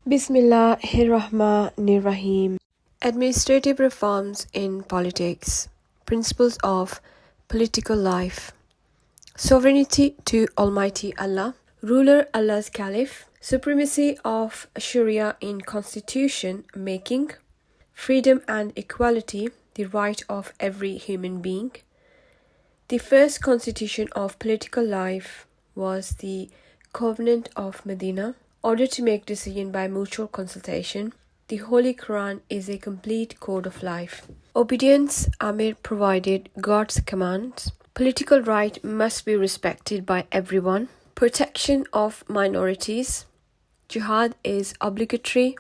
Bismillahirrahmanirrahim. Administrative reforms in politics. Principles of political life. Sovereignty to Almighty Allah. Ruler Allah's Caliph. Supremacy of Sharia in constitution making. Freedom and equality, the right of every human being. The first constitution of political life was the Covenant of Medina. Order to make decision by mutual consultation. The Holy Quran is a complete code of life. Obedience, Amir provided God's commands. Political right must be respected by everyone. Protection of minorities. Jihad is obligatory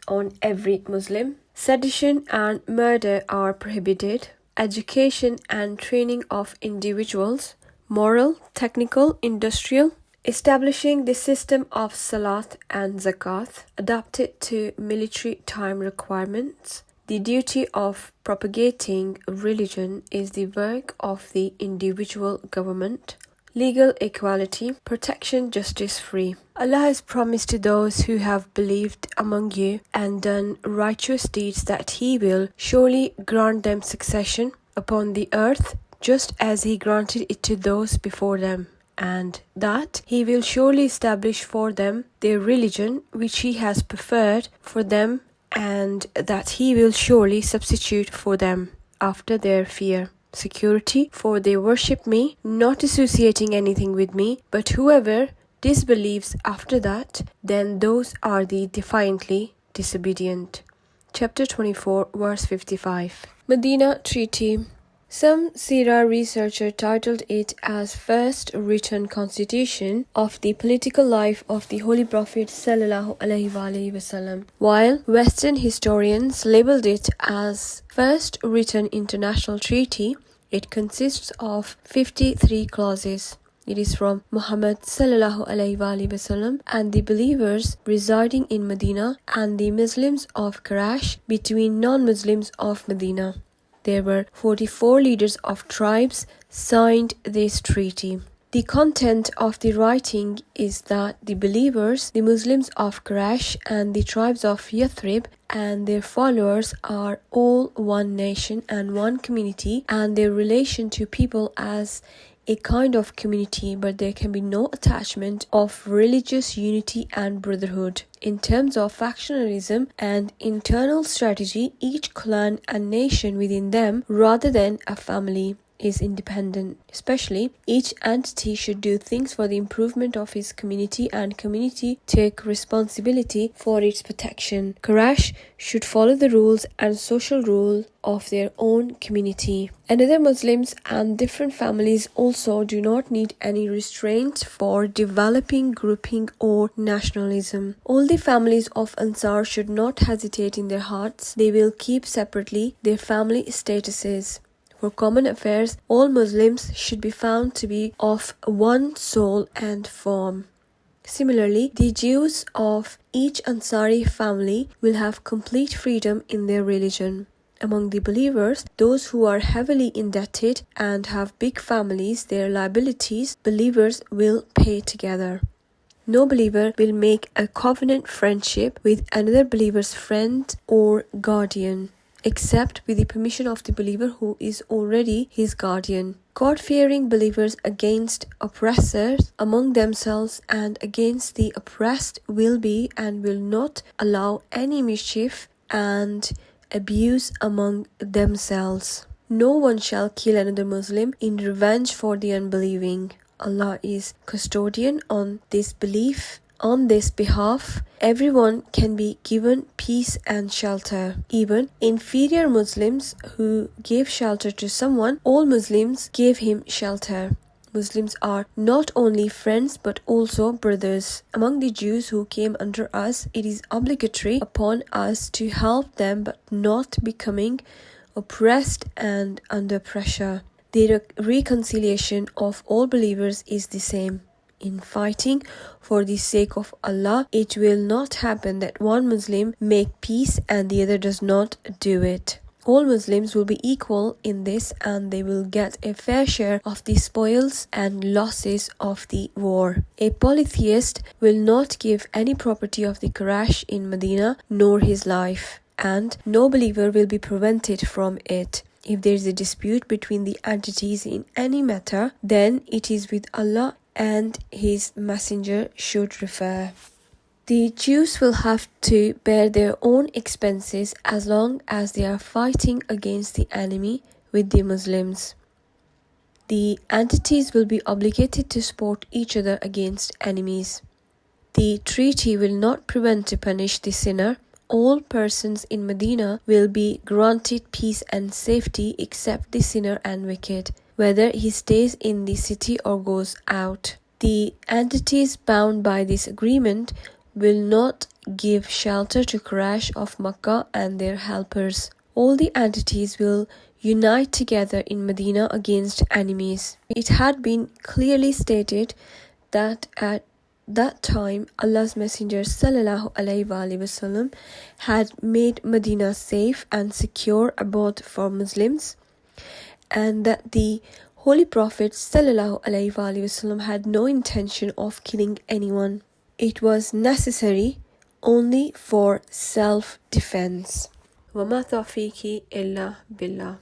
on every Muslim. Sedition and murder are prohibited. Education and training of individuals. Moral, technical, industrial. Establishing the system of Salat and Zakat adapted to military time requirements. The duty of propagating religion is the work of the individual government. Legal equality, protection, justice free. Allah has promised to those who have believed among you and done righteous deeds that He will surely grant them succession upon the earth, just as He granted it to those before them, and that He will surely establish for them their religion which He has preferred for them, and that He will surely substitute for them after their fear security, for they worship me, not associating anything with me, but whoever disbelieves after that, then those are the defiantly disobedient. Chapter 24, verse 55. Madinah Treaty. Some SEERAH researcher titled it as first written constitution of the political life of the Holy Prophet ﷺ, while Western historians labeled it as first written international treaty. It consists of 53 clauses. It is from MUHAMMADﷺ and the believers residing in Medina and the Muslims of Quraysh between non-Muslims of Medina. There were 44 leaders of tribes signed this treaty. The content of the writing is that the believers, the Muslims of Quraysh and the tribes of Yathrib and their followers are all one nation and one community, and their relation to people as a kind of community, but there can be no attachment of religious unity and brotherhood. In terms of factionalism and internal strategy, each clan and nation within them, rather than a family, is independent. Especially, each entity should do things for the improvement of its community, and community take responsibility for its protection. Quraysh should follow the rules and social rule of their own community. Another Muslims and different families also do not need any restraints for developing grouping or nationalism. All the families of Ansar should not hesitate in their hearts. They will keep separately their family statuses. For common affairs, all Muslims should be found to be of one soul and form. Similarly, the Jews of each Ansari family will have complete freedom in their religion. Among the believers, those who are heavily indebted and have big families, their liabilities, believers will pay together. No believer will make a covenant friendship with another believer's friend or guardian, except with the permission of the believer who is already his guardian. God-fearing believers against oppressors among themselves and against the oppressed will be and will not allow any mischief and abuse among themselves. No one shall kill another Muslim in revenge for the unbelieving. Allah is custodian on this belief. On this behalf, everyone can be given peace and shelter. Even inferior Muslims who gave shelter to someone, all Muslims gave him shelter. Muslims are not only friends but also brothers. Among the Jews who came under us, it is obligatory upon us to help them but not becoming oppressed and under pressure. The reconciliation of all believers is the same. In fighting for the sake of Allah, it will not happen that one Muslim make peace and the other does not do it. All Muslims will be equal in this, and they will get a fair share of the spoils and losses of the war. A polytheist will not give any property of the Quraysh in Medina, nor his life, and no believer will be prevented from it. If there is a dispute between the entities in any matter, then it is with Allah and His Messenger should refer. The Jews will have to bear their own expenses as long as they are fighting against the enemy with the Muslims. The entities will be obligated to support each other against enemies. The treaty will not prevent to punish the sinner. All persons in Medina will be granted peace and safety except the sinner and wicked, whether he stays in the city or goes out. The entities bound by this agreement will not give shelter to Quraysh of Makkah and their helpers. All the entities will unite together in Medina against enemies. It had been clearly stated that at that time Allah's Messenger ﷺ had made Medina safe and secure abode for Muslims, and that the Holy Prophet ﷺ had no intention of killing anyone. It was necessary only for self-defense. وَمَا تَوْفِيقِي إِلَّا بِاللَّهِ.